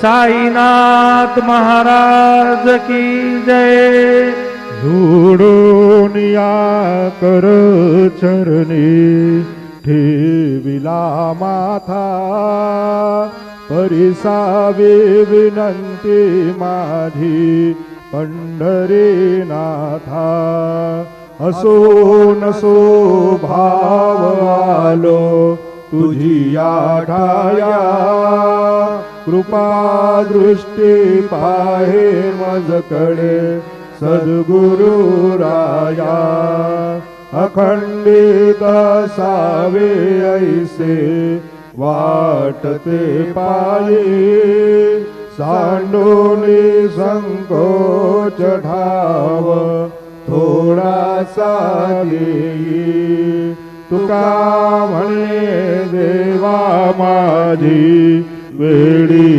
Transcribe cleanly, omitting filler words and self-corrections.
साईनाथ महाराज की जय। जोडून या कर चरणी ठेविला माथा, परिसावी विनंती माझी पंढरीनाथा। असो नसो भाव आलो तुझी या ठाया, कृपा दृष्टी पाहे मजकडे सद्गुरु राया। अखंडित सावे ऐसे वाटते पायी, सांडोनी संकोच ठाव थोडासा देई। तुका म्हणे देवा माझी वेडी